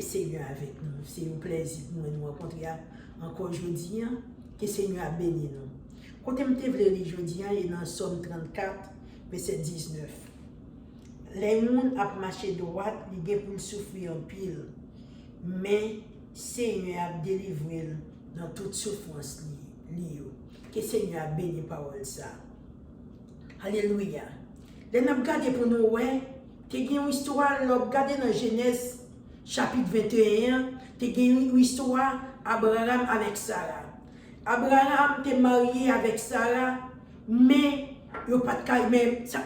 Seigneur avec nous. C'est un plaisir pour nous rencontrer encore aujourd'hui. Que Seigneur a béni nous. Quand je me lire aujourd'hui, il est dans Somme 34, verset 19. Les gens ont marché droit, ils ont pour souffrir en pile. Mais Seigneur a délivré dans toute souffrance. Que Seigneur a béni parole ça. Alléluia. Les nous regardons pour nous, qu'il y a une histoire, nous regardons dans Genèse chapitre 21, qu'il y a une histoire Abraham avec Sarah. Abraham était marié avec Sarah, mais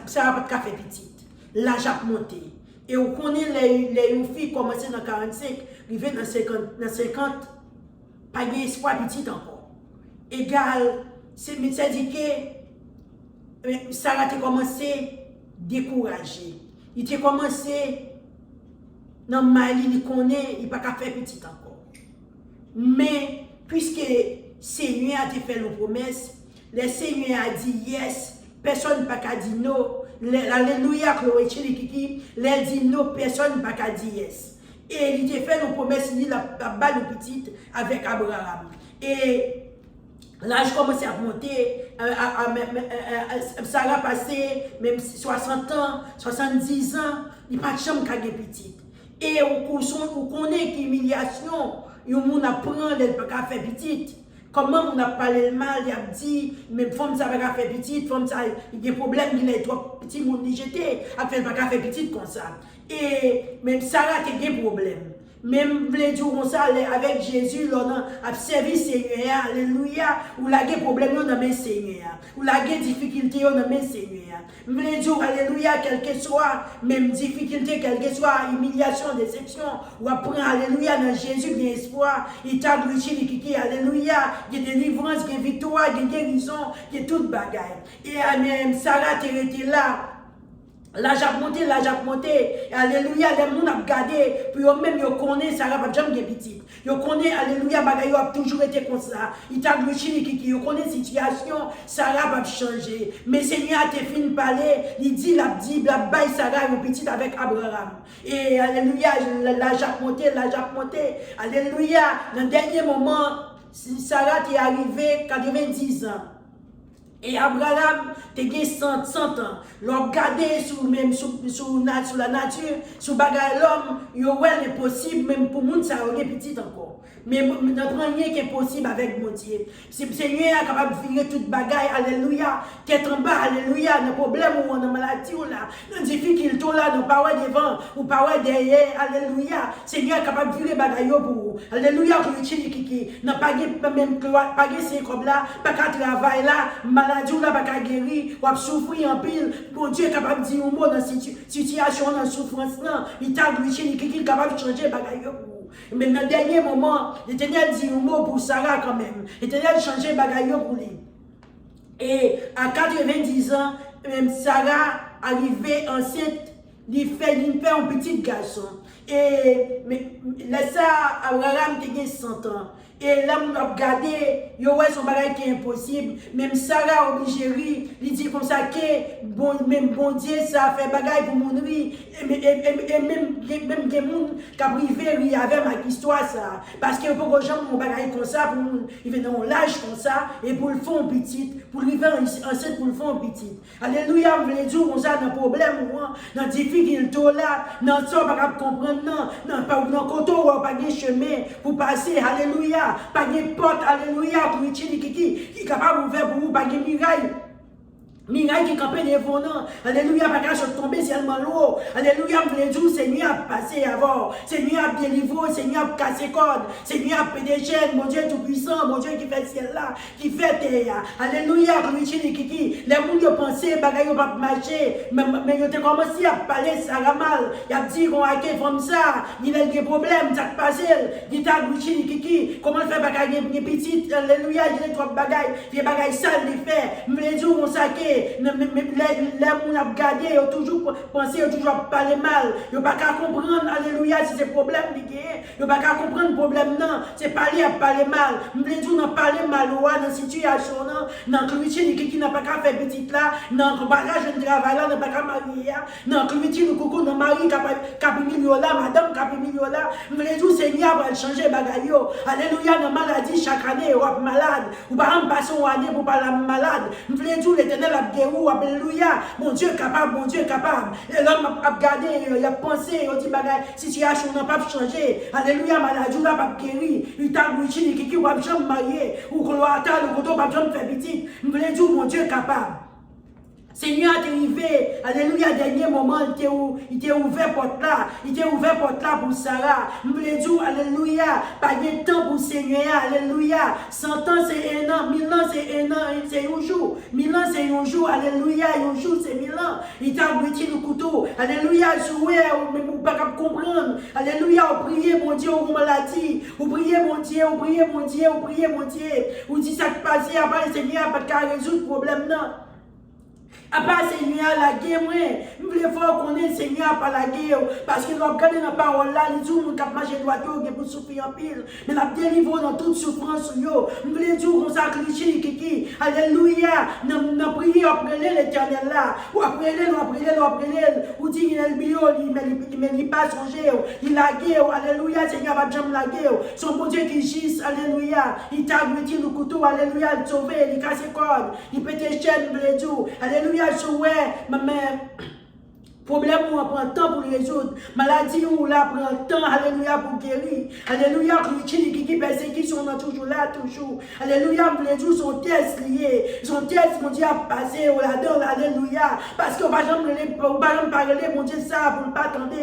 Sarah n'a pas fait petite. L'âge a monté. Et on connaît les filles commencé dans 45, arrivé dans 50, pas d'espoir petit encore. Égal, c'est dit que Sarah a commencé à décourager. Il a commencé dans Mali, il connaît, il n'a pas faire petit encore. Mais puisque Seigneur a fait nos promesses, le Seigneur a dit yes, personne n'a pas dit non. Alléluia, Chloé Kiki, il dit non, personne n'a pas dit yes. Et il a fait nos promesses, il a balle petite avec Abraham. Et l'âge commence à monter, Sarah a passé même 60 ans, 70 ans, il n'y a pas de chambre qui est petite. Et on connaît qu'humiliation, on apprend, elle ne peut pas faire petite. Comment on a parlé le mal, il a dit, même femme ça va faire petite, femme ça, il y a des problèmes, il est trop petit, mon jeté, elle ne peut pas faire petite comme ça. Et même Sarah a des problèmes. Même les jours comme ça, avec Jésus, on a servi Seigneur, alléluia, ou la des problèmes, on a mis Seigneur, ou la des difficultés, on a mis Seigneur. Les jours, alléluia, quelle que soit, même difficulté, quelle que soit, humiliation, déception, ou apprend, alléluia, dans Jésus, il y a espoir, il t'a glorifié, alléluia, il y a délivrance, il y a victoire, il y a guérison, il y a toute bagaille. Et même Sarah était là. L'âge a monté, alléluia, les gens ont regardé, puis eux-mêmes, ils connaissent, Sarah va jamais petite. Ils connaissent, alléluia, bagaille a toujours été comme ça. Ils t'a glorifié, ils connaissent la situation, Sarah va changer. Mais Seigneur a fait une parler, il dit, la baille Sarah est petite avec Abraham. Et alléluia, l'âge a monté, alléluia, dans le dernier moment, Sarah est arrivée 90 ans. Et Abraham, tu as 100 ans. L'on regarde sur la nature, sur l'homme, il est possible, même pour nous, ça aurait petit encore. Mais notre rien qui est possible avec mon Dieu. Si le Seigneur est capable de virer toute bagaille, alléluia, tête en bas, alléluia, nos problèmes ou nos maladies, nos difficultés, nos paroles devant, ou paroles derrière, alléluia. Seigneur est capable de virer bagaille pour vous. Alléluia, pour le Tchili, n'a pas même pas ces comme là, pas qu'à travailler là, maladie ou là, pas qu'à guérir, ou à souffrir en pile. Mon Dieu est capable de dire un mot dans cette situation, dans la souffrance là, il t'a glissé, il est capable de changer bagaille pour vous. Mais dans le dernier moment, l'Éternel dit un mot pour Sarah quand même. L'Éternel changeait bagaille pour lui. Et à 90 ans, même Sarah arrivait enceinte, il fait un petit garçon. Et ça, Abraham a 100 ans. Et là, on a regardé, il y a son bagage qui est impossible. Même Sarah obligée, il dit comme ça que même bon Dieu, ça fait bagage pour mon riz. Et même des gens qui ont privé avec ma histoire, ça. Parce que pour les gens qui ont bagage comme ça, ils viennent dans l'âge comme ça, et pour le fond petit, pour le vivre enceinte, pour le fond petit. Alléluia, vous voulez dire, on a un problème, dans la difficulté là, dans ça, on ne peut pas comprendre, dans le côté où on n'a pas de chemin pour passer. Alléluia. Pas de porte, alléluia, pour qui est capable d'ouvrir pour vous, pas de miraille. Miraille qui campait devant nous. Alléluia, pas qu'à tomber seulement l'eau. Alléluia, vous voulez dire, Seigneur a passé avant. Seigneur a délivré, Seigneur a cassé corde. Seigneur a fait des chaînes, mon Dieu tout-puissant, mon Dieu qui fait le ciel là, qui fait terre. Alléluia, pour qui les gens ont pensé, bagaille pas marcher. Mais ils ont commencé à parler Sarah mal. Ils ont dit qu'on a été comme ça. Il a des problèmes, ça passé. Il t'a qui comment faire bagaille petite. Alléluia, il y a trois bagailles. Il y a bagaille sale de faire. Mais les jours on saqué. Les gens ont regardé, ils ont toujours pensé, ils ont toujours parlé mal. Ils n'ont pas qu'à comprendre, alléluia, si c'est problème, Yo pas qu'à comprendre problème non, c'est parler à parler mal. M'vle dire non parler mal ou dans situation non, dans clôture qui n'a pas qu'à faire petite là, dans bagage de travail là, n'a pas qu'à marier, dans clôture coucou dans mari cap million là, madame cap million là. M'vle dire Seigneur va changer bagay yo. Alléluia dans maladie chaque année ou malade, ou pas en passer une année pour pas la malade. M'vle dire l'Éternel a guéri, alléluia. Mon Dieu est capable, mon Dieu est capable. Et l'homme a regardé, il a pensé, il a dit bagay situation n'a pas changé. Alléluia, maladie n'a pas guéri. Il t'a bouché, qui va jamais marier, ou qu'on va attendre, ou qu'on va jamais faire petit. M'vle dire mon Dieu est capable. Seigneur est arrivé, alléluia, dernier moment, il t'a ouvert porte là, il t'a ouvert porte là pour Sarah. Nous voulons dire, alléluia, pas de temps pour Seigneur, alléluia. 100 ans c'est 1 an, 1000 ans c'est 1 an, c'est un jour. 1000 ans c'est un jour, alléluia, un jour c'est 1000 ans. Il t'a brûlé le couteau, alléluia, jouer, mais vous ne pouvez pas comprendre. Alléluia, vous priez mon Dieu, vous maladie, vous priez mon Dieu, vous priez mon Dieu, vous priez mon Dieu. Vous dites ça qui passe, après le Seigneur, pas de résoudre le problème, non. À part Seigneur, la guerre, nous voulons voir qu'on est Seigneur par la guerre. Parce que nous regardons la parole là, les jours où nous avons marché droit, nous pour souffrir en pile. Mais nous avons délivré dans toute souffrance. Nous voulons dire qu'on s'est cliché, kiki. Alléluia. Nous avons prié après l'éternel là. Ou après elle, ou dit qu'il est le bio, il ne pas songer. Il a guerre. Alléluia. Seigneur va jamais la guerre. Son bon Dieu qui gisse. Alléluia. Il t'a brûlé le couteau. Alléluia. Il sauvé. Il casse les cordes. Il pète les chaînes. Alléluia. Ma mère. Problème où on prend le temps pour le résoudre. Maladie où là prend le temps, alléluia, pour guérir. Alléluia, qui persécution sont toujours là, toujours. Alléluia, pour les jours, son test lié. Son test, mon Dieu, a passé, on l'adore, alléluia. Parce qu'on va jamais parler, mon Dieu, ça, pour ne pas attendre.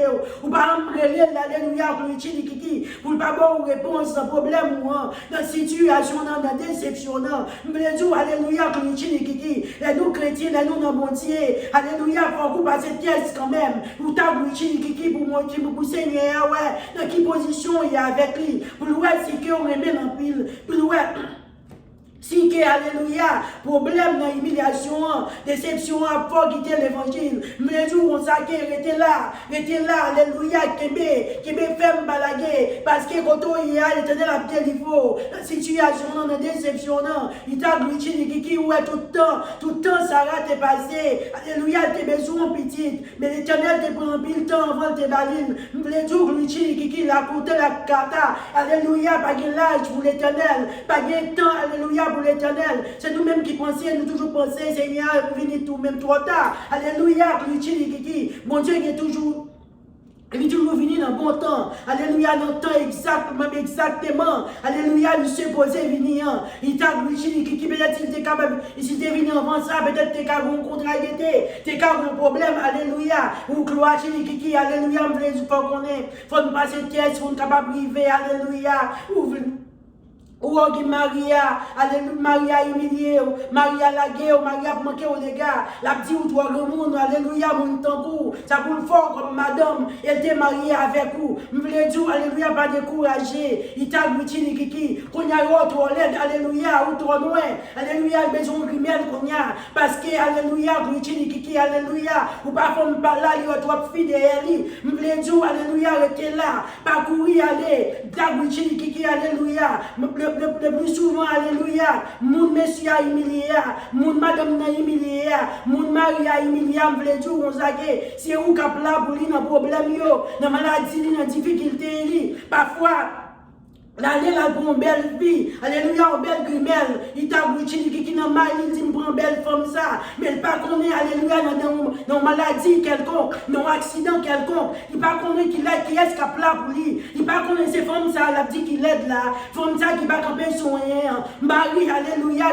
Ou pas parler, alléluia, pour ne pas avoir une réponse dans problème ou dans situation, dans la déception. Nous les jours, alléluia, et nous chrétiens, et nous dans mon Dieu. Alléluia, pour vous passer test quand même, ou t'as bouché qui pour montrer pour Seigneur, ouais, dans quelle position il y a avec lui, pour le voir si qu'on remet en pile, pour le voir. Si que, alléluia, problème dans l'humiliation, déception, fort quitter l'évangile. Mais les jours où on s'acquiert, restez là, alléluia, Kébé, ferme balaguer, parce que quand on y a, l'éternel a délivré, la situation, dans déception, il t'a glitché, qui ouais, tout le temps, Sarah t'est passé, alléluia, t'es besoin petite, mais l'éternel te prend pile temps avant tes balines. Les jours, glitché, qui la côté, la kata, alléluia, pas de l'âge pour l'éternel, pas de temps, alléluia, pour l'éternel. C'est nous-mêmes qui pensons, nous toujours pensons, Seigneur, vous venez tout même trop tard. Alléluia, mon Dieu il est toujours. Il est toujours venu dans le bon temps. Alléluia, dans le temps exactement. Alléluia, il s'est posé venir. Il t'a glitché, qui peut-être il était capable. S'il était venu avant ça, peut-être t'es capable de contrariété, t'es capable de problème. Alléluia. Ou gloire, qui, alléluia, il faut qu'on ait. Faut nous passer tête, faut nous capable de vivre. Alléluia. Ou Maria, alléluia, Maria humiliée, Maria laguée, Maria manquée aux dégâts, la petite ou toi le monde, alléluia, mon tambour, ça coule fort comme madame, elle était mariée avec vous, je voulais dire, alléluia, pas décourager, il t'a glutine, kiki, qu'on y a autre l'aide, alléluia, ou trop loin, alléluia, besoin de primaire qu'on y a, parce que, alléluia, glutine, kiki, alléluia, ou pas comme par là, il y a trop fidèle, je voulais dire, alléluia, restez là, pas courir, aller, t'a glutine, kiki, alléluia, le plus souvent, alléluia, mon monsieur a humilié, mon madame a humilié, mon mari a humilié, je voulais dire, on s'agit, c'est où qu'il y a pour lui, dans le problème, dans la maladie, dans la difficulté, parfois. L'année là pour une belle fille, alléluia, une belle grimelle, il t'a bouché, qui n'a mal, il dit, prend une belle femme ça, mais il pas qu'on est, alléluia, dans maladie quelconque, dans accident quelconque, il pas qu'on est qui est-ce qui a plat pour lui, il pas qu'on est ces femmes ça, la dit qu'il aide là, femme ça qui va camper son rien, Marie, alléluia,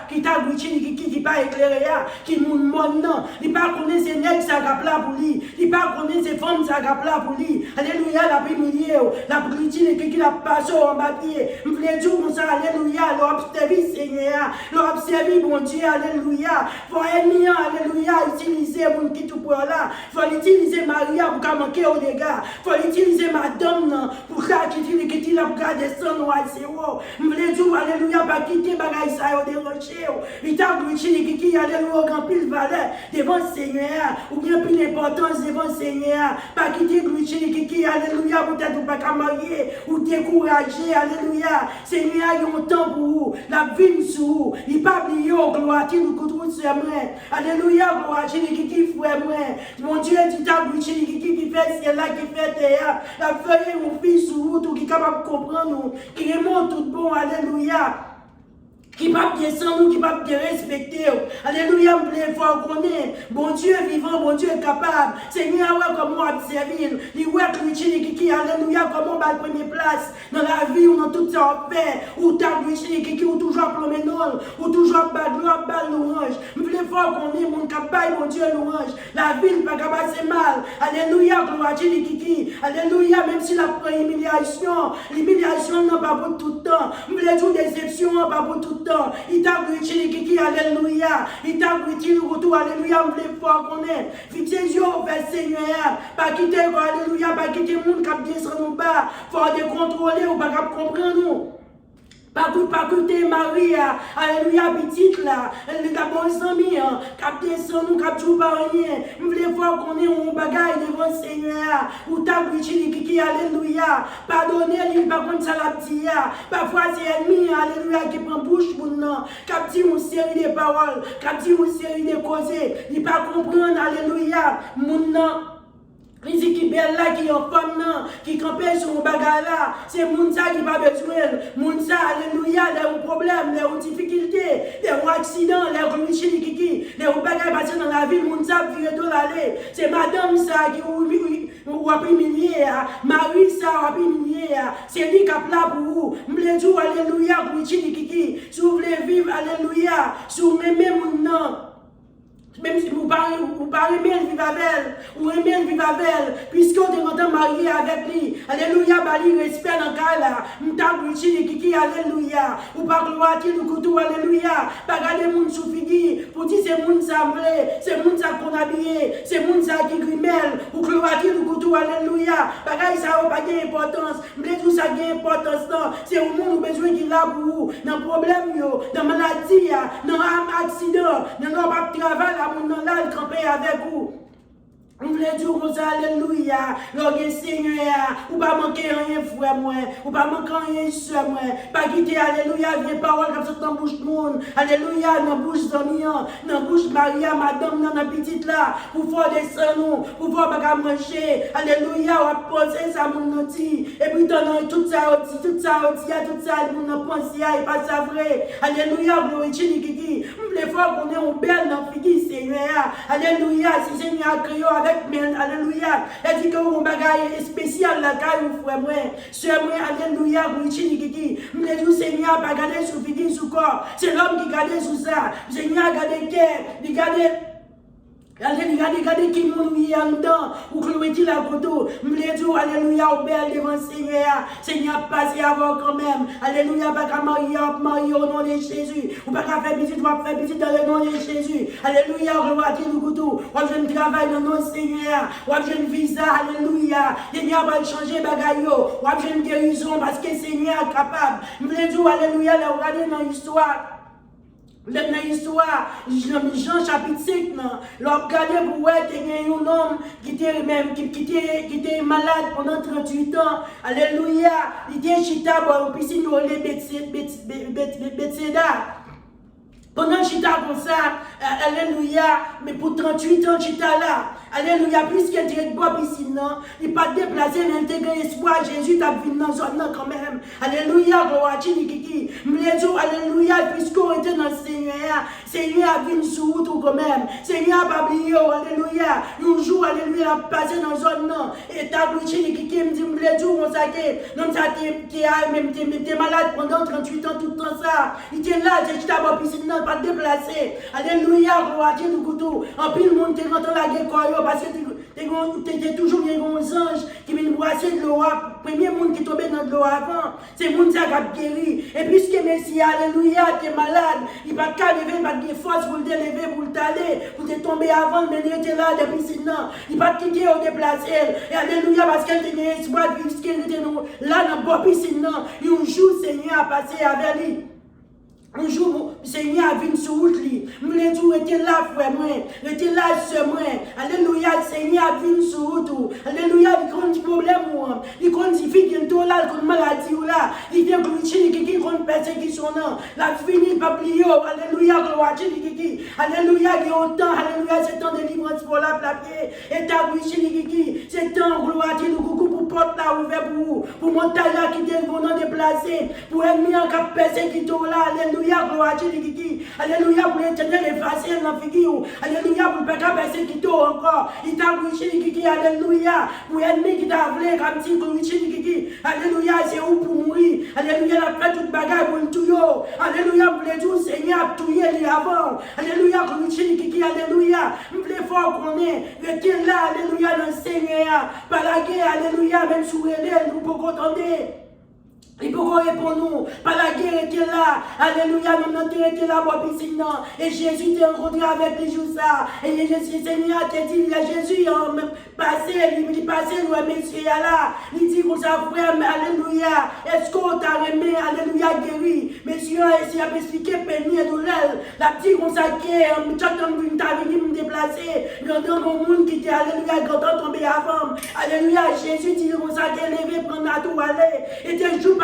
qui t'a bouché, qui pas éclairé, qui moun non, il pas qu'on est ces nègres ça qui a plat pour lui, il pas qu'on est ces femmes ça qui a plat pour lui, alléluia, la primilier, la brutine, qui l'a passé en papier, je voulais dire comme ça, alléluia, l'observer Seigneur, l'observer mon Dieu, alléluia, faut aimer, alléluia, utiliser mon petit tout pour là, faut utiliser Maria pour qu'elle manque aux dégâts, faut utiliser madame pour qu'elle la garder sans nous à zéro. M'vle dire, alléluia, pas quitter bagaille ça yo déranger. Il t'a glitché qui alléluia grand pile valeur devant le Seigneur ou bien plus d'importance devant le Seigneur. Pas quitter glitché qui alléluia peut-être pas qu'à marier ou décourager, alléluia. Seigneur, il y a un temps pour vous, la vie sur vous. Il pas oublier gloire à nous contre ce moi. Alléluia, gloire à qui frère moi. Mon Dieu, tu t'as glitché qui fait ciel là qui fait terre. La feuille mon fils sur vous tout qui est capable de comprendre nous, qui remonte tout bon, alléluia. Qui va bien sans nous, qui va bien respecter. Alléluia, me plaît, faut qu'on est. Bon Dieu vivant, bon Dieu capable. Seigneur, ouais, comment observer. Il ouais, qui, alléluia, comment va la première place dans la vie ou dans tout ça en fait. Ou t'as qui, ou toujours plombé non, ou toujours bas gloire, bas louange. Me plaît, faut qu'on est, mon capable, bon Dieu louange. La vie pas capable, c'est mal. Alléluia, gloire qui, alléluia, même si la l'humiliation n'a pas pour tout le temps. Me plaît, toute déception n'a pas pour tout le temps. Il t'a glitché qui alléluia. Il t'a glitché le retour alléluia. On voulait voir qu'on est. Fixez les yeux vers Seigneur. Pas quitter alléluia. Pas quitter le monde qui a bien sur nos bas. Faut décontrôler ou pas comprendre nous. Pas écouter Marie, alléluia, petite là, elle est d'abord amis, capter sans nous, capture par rien. Nous voulons voir qu'on est un bagaille devant le Seigneur, ou t'as glitché qui, alléluia, pardonnez, lui, par contre, ça l'a dit, parfois c'est ennemi, alléluia, qui prend bouche pour nous, capter une série de paroles, capter une série de causes, il pas comprendre, alléluia, mon nom. Les équipes là qui ont femme qui campent sur un bagarre là, c'est Mounsa qui va besoin. Mounsa, alléluia, les ont problème, les ont difficultés, les ont accident, les ont kiki, les ont bagarre passé dans la ville, Mounsa vire de l'aller. C'est madame ça qui ou a humilié, Marie ça a humilié, c'est lui qui a plat pour vous. M'le dire alléluia, pour kiki, si vous voulez vivre, alléluia, si vous m'aimez mon nom. Même si vous parlez bien vivre avec elle, ou aimez vivre avec elle, puisqu'on est content marié avec lui. Alléluia, bali respect dans le cas là. M'tabuchi kiki, alléluia. Ou pas gloire le couteau, alléluia. Pas garder moun sous figi, pour dire c'est moun ça vrai, c'est moun ça qu'on habillé, c'est moun ça qui grimelle, ou gloire le couteau, alléluia. Pas ça n'a pas d'importance, mais tout ça a importance non. C'est au monde besoin qu'il a pour vous, dans problème yo, dans maladie, dans accident, dans pas travail. Mon nom là, il campait avec vous. On voulait dire comme ça, alléluia, l'orgue Seigneur, ou pas manquer rien, frère, moi, ou pas manquer rien, soeur, moi, pas quitter, alléluia, viens parole comme ça dans la bouche de monde, alléluia, dans la bouche d'Amian, dans la bouche Maria, madame, dans la petite là, pour faire des sons, pour faire pas manger, alléluia, on va poser ça, mon noti, et puis dans tout ça, tout ça, mon pensée, et pas ça vrai, alléluia, gloire, kiki, on voulait voir qu'on est en belle dans le Seigneur, alléluia, si Seigneur a créé avec alléluia, elle dit que mon bagage spécial la caille ou frère moi, soeur moi, alléluia, vous kiki, me dit Seigneur, pas garder sous figure sous corps, c'est l'homme qui garde sous ça, Seigneur garde cœur, il garde. Regardez qui moun y en dedans, ou cloué-il la photo, m'le alléluia, au bel devant le Seigneur, Seigneur, passez avant quand même, alléluia, pas qu'à marier au nom de Jésus, ou pas qu'à faire visite, ou pas faire visite dans le nom de Jésus, alléluia, gloire-t-il le couteau, ou je ne travaille dans le nom de Seigneur, ou je ne visa, alléluia, Seigneur va changer bagayo, ou je ne guérison, parce que Seigneur est capable, m'le alléluia, regardez dans l'histoire. Dans l'histoire, Jean chapitre 5, l'on regardé pour voir qu'il y a un homme qui était malade pendant 38 ans. Alléluia. Il était chita pour une piscine où les Bethséda. Pendant chita comme ça, alléluia, mais pour 38 ans, chita là. Alléluia, puisqu'il était de piscine, il n'est pas déplacé, il a intégré l'espoir. Jésus t'a vu dans zone quand même. Alléluia, gloire à Kiki. Alléluia, puisqu'on était dans le Seigneur, Seigneur a vu sur route quand même. Seigneur a pas oublié, alléluia. Un jour, alléluia, a passé dans zone non. Et t'as vu Kiki, me dit, me jour, on s'est non, ça t'es malade pendant 38 ans, tout le temps ça. Il était là, j'ai dit, t'as piscine, non, pas déplacé. Alléluia, gloire à Dieu, nous couteau. En pile, monde, t'es rentré la guerre, parce que tu es toujours bien un ange qui vient brasser de l'eau premier monde qui tombait dans l'eau avant, c'est le monde qui a guéri. Et puisque Messie, alléluia, tu es malade, il va pas lever, il va te force pour te lever, pour t'aller, pour te tomber avant, mais il était là depuis sinon. Il va te quitter au déplacer. Et alléluia, parce qu'elle tenait espoir, puisqu'elle était là dans la piscine, un jour, Seigneur a passé avec lui. Un jour, le Seigneur a vu sur route. Nous les jours étaient là, frère, moi. Étaient là, sœur, moi. Alléluia, le Seigneur a vu sur route. Alléluia, il y a des problèmes, moi. Il y a des filles qui sont là, qui ont maladie, là. Il y a des qui ont persécution, là. La fini, pas plier. Alléluia, gloire, qui. Alléluia, il y a autant. Alléluia, c'est temps de délivrance pour la plaquer. Et ta bouche, qui. C'est temps, gloire, nous coucou pour porte là, ouvert pour vous. Pour montagne là, qui est venant déplacer. Pour ennemi en cap persécution, là. Alléluia. Gloire à Dieu, alléluia, pour l'éternel effacer dans la figure. Alléluia, pour ne pas passer qui encore. Il t'a glorifié, alléluia. Pour l'ennemi qui t'a appelé, comme si glorifié, alléluia, c'est où pour mourir. Alléluia, la fait toute bagarre pour une touille. Alléluia, pour les jours, Seigneur, touiller les avant. Alléluia, glorifié, alléluia. Nous voulons fort qu'on est. Restez là, alléluia, dans le Seigneur. Par la guerre, alléluia, même sous les nous pouvons entendre. Il peut répondre nous, par la guerre était là, alléluia, nous n'avons été là pour piscine, et Jésus t'a rencontré avec les jours ça, et Jésus Seigneur t'a dit, Jésus passé, il passé, nous messieurs là, il dit qu'on s'en frère, alléluia, est-ce qu'on t'a remis, alléluia, guéri, messieurs, et a expliqué, peine et douleur, la petite qu'on s'en guérit, chaque temps que t'as venu me déplacer, grand mon monde qui était, alléluia, grand tombé avant, alléluia, Jésus dit qu'on s'en levé, prendre à tout aller, et t'es jour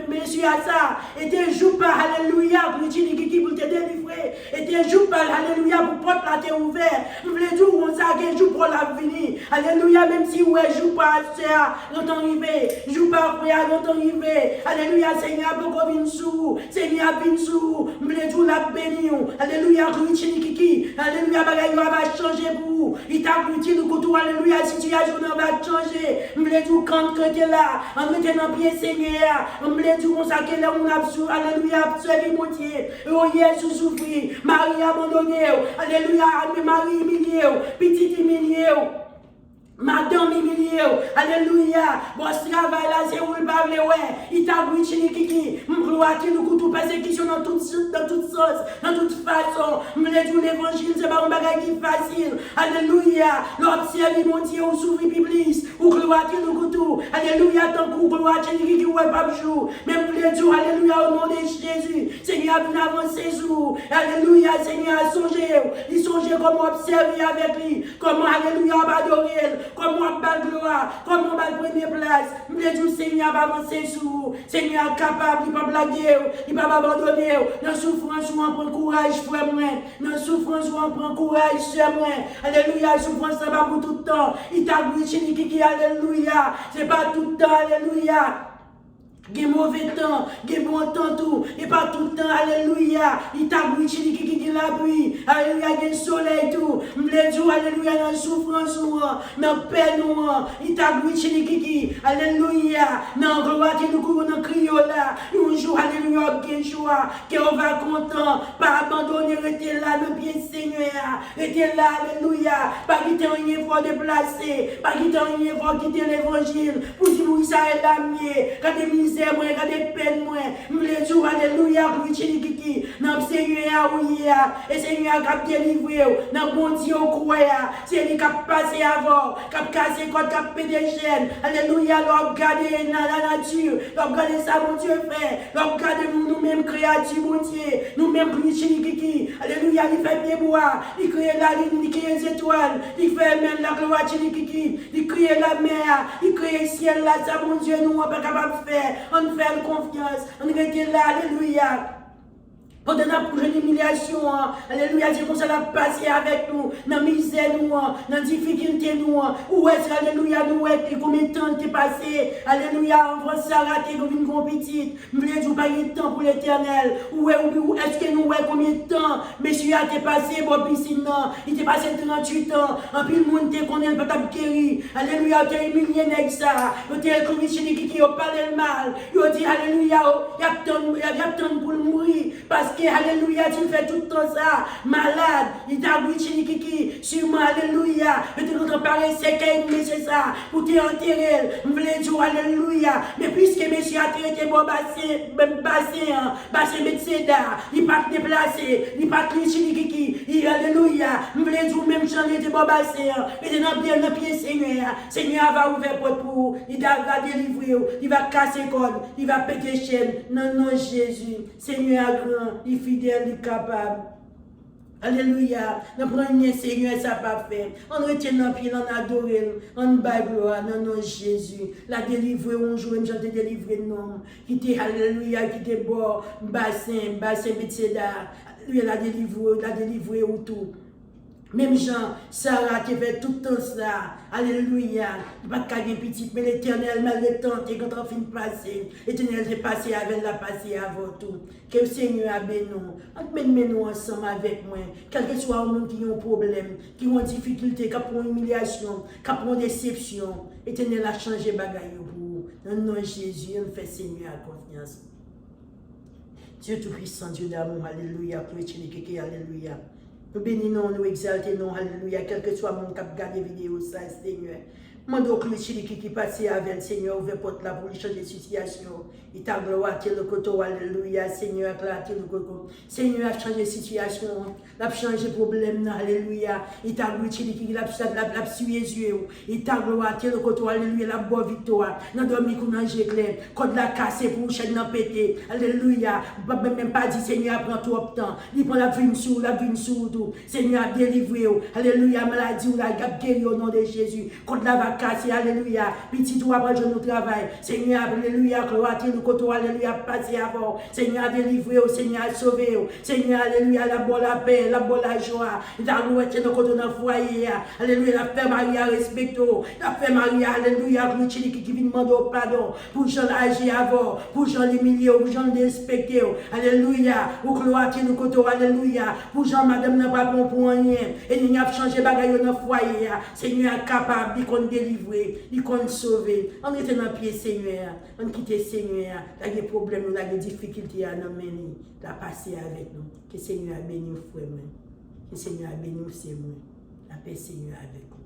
messieurs à ça, et des jours par alléluia pour te délivrer, et des jours par alléluia pour porte la terre ouverte. Nous voulons dire où on s'est des jours pour l'avenir. Alléluia, même si ouais, joue pas ça, longtemps arrivé, joue pas frère, longtemps arrivé. Alléluia, Seigneur, pour qu'on vienne sous, Seigneur, vienne sous, nous voulons dire la bénir. Alléluia, alléluia, bagaille va changer pour vous. Il t'a glutine, nous couteau, alléluia, situation va changer. Nous voulons dire quand tu es là, en mettant dans pied, Seigneur. On me l'a dit qu'on s'est là, on a besoin, alléluia, servi mon Dieu. Oh, Jésus souffrit, Marie abandonné, alléluia, Marie humiliée, petite humiliée. Madame humiliée, alléluia. Bon, ce travail là, c'est où il va aller, ouais. Il t'a brûlé, kiki. M'gloire, nous couteau persécution dans toute sens, dans toute façon. M'l'a dit l'évangile, c'est pas un bagage qui est facile. Alléluia. L'observe, mon Dieu, on s'ouvre public. Ou gloire, nous couteau. Alléluia, tant qu'on gloire, kiki, ouais, pas jour. Même m'l'a dit, alléluia, au nom de Jésus. Seigneur, viens avancer jour. Alléluia, Seigneur, songez. Il songeait comment observer avec lui. Comment, alléluia, adorer. Comme on bat gloire, comme on bat première place, nous disons Seigneur va avancer sur, Seigneur capable, il ne va pas blaguer, il ne va pas abandonner, dans la souffrance on prend courage, frère moi, dans la souffrance on prend courage, frère moi, alléluia, la souffrance ça va pour tout le temps, il t'a glissé, alléluia, c'est pas tout le temps, alléluia. Il y a mauvais temps, il y a bon temps tout, et pas tout le temps, alléluia. Il t'a glissé, qui la pluie, alléluia, il y a le soleil tout. Alléluia, dans la souffrance, dans la peine, il t'a glissé, alléluia. Dans la gloire, nous courons dans le crio là. Un jour, alléluia, bien joie, qu'on va content, pas abandonner, rester là, le pied Seigneur, rester là, alléluia. Pas quitter rien pour déplacer, pas quitter rien pour quitter l'évangile, pour dire oui, ça est la mienne, quand des misères, moi, quand des peines, moi, les jours, alléluia, pour kiki, dans le Seigneur, oui, et Seigneur, qui a délivré, dans le bon Dieu, croyant, c'est lui qui a passé avant, qui a cassé, qui a pété des chaînes, alléluia, l'on regarde la nature, l'on regarde ça, mon Dieu, frère, l'on regarde nous-mêmes, créatures, mon Dieu, nous-mêmes, kiki, alléluia, il fait bien boire, il crée la lune, il crée les étoiles, il fait même la gloire, kiki, il crée la mer, il crée le ciel, là, ça, mon Dieu, nous, on n'est pas capable de faire. On fait confiance, on est là, alléluia. Pendant la prochaine humiliation, alléluia, c'est comme ça l'a passé avec nous, dans la misère, nous, dans la difficulté, nous, où est-ce, alléluia, nous, combien de temps t'es passé, alléluia, on va s'arrêter comme une grande petite, nous voulons pas de temps pour l'éternel, où est-ce que nous, combien de temps, monsieur, t'es passé, bon, piscine, il t'est passé 38 ans, en plus, le monde t'es connaît, pas t'as guéri, alléluia, t'es humilié avec ça, t'es corrigé, qui a parlé le mal, il dit, alléluia, il y a tant pour mourir, parce que, alléluia, tu fais tout le temps ça, malade, il t'a brûlé kiki, sûrement, alléluia, mais tu entends parler, c'est qu'il c'est ça, pour te enterrer, je voulais dire, alléluia, mais puisque monsieur a traité bon bassin médecin, il pas déplacé, il pas brûlé kiki, alléluia, je voulais dire, même changer de bon bassin, mais dans bien dans pied Seigneur, Seigneur va ouvrir porte pour, il va délivrer, il va casser code, il va péter chaîne, non, non, Jésus, Seigneur grand, il est fidèle, il est capable. Alléluia. Nous prenons Seigneur, ça pas fait. On retient nos pieds, on adore, on bat gloire, non, non, Jésus. La délivrer, on joue, on te délivrer, non. Qui t'est, alléluia, qui t'est bon, bassin, Bethséda. Lui, la délivrer ou tout. Même Jean, Sarah qui fait tout le temps ça. Alléluia. Il n'y a pas de petit, mais l'éternel m'a le temps, quand on finit de passer. L'éternel s'est passé avec la passé avant tout. Que le Seigneur a béni nous. Mettez-nous ensemble avec moi. Quel que soit le monde qui a un problème, qui a une difficulté, qui a une humiliation, qui a une déception. L'éternel a changé les bagailles pour vous. Dans le nom de Jésus, on fait Seigneur à confiance. Dieu Tout-Puissant, Dieu d'amour, alléluia. Alléluia. Nous bénissons, nous exaltons, alléluia, quel que soit mon cap garder vidéo, ça, Seigneur. Mando que le qui passe avec le Seigneur, ouvre porte là pour changer de situation. Il t'a gloire, le coteau, alléluia, Seigneur, le coteau. Seigneur a changé de situation, il a changé de problème, alléluia. Il t'a gloire, il a suivi les yeux. Il t'a gloire, le coteau, alléluia, la bonne victoire. N'a dormi qu'on a clair, quand la casse pour chaîne n'a pété, alléluia. Même pas dit, Seigneur, prend trop de temps. Il prend la vie sous, tout. Seigneur a délivré, alléluia, maladie ou la gabe guéri au nom de Jésus. Quand la va casser, alléluia. Petit toi après je nous travail. Seigneur, alléluia, gloire à nous, côté, alléluia, passer avant. Seigneur, délivré, Seigneur, sauvé. Seigneur, alléluia, la bonne la paix, la bonne la joie. La gloire à nous, côté, dans le foyer. Alléluia, la paix, Maria, respecte. La paix, Maria, alléluia, gloire qui vient demander pardon. Pour Jean agir avant, pour Jean l'humilier, pour Jean respecter. Alléluia, pour gloire à nous, côté, alléluia. Pour Jean, madame, n'a pas bon pour rien. Et il a changé bagaille dans le foyer. Seigneur, capable, il compte délivrer, il compte sauver. On était dans le pied, Seigneur. On quitte Seigneur. Il y a des problèmes, il y a des difficultés à nous mener. Il a passé avec nous. Que Seigneur bénisse, frère. Que Seigneur bénisse, c'est moi. La paix, Seigneur, avec nous.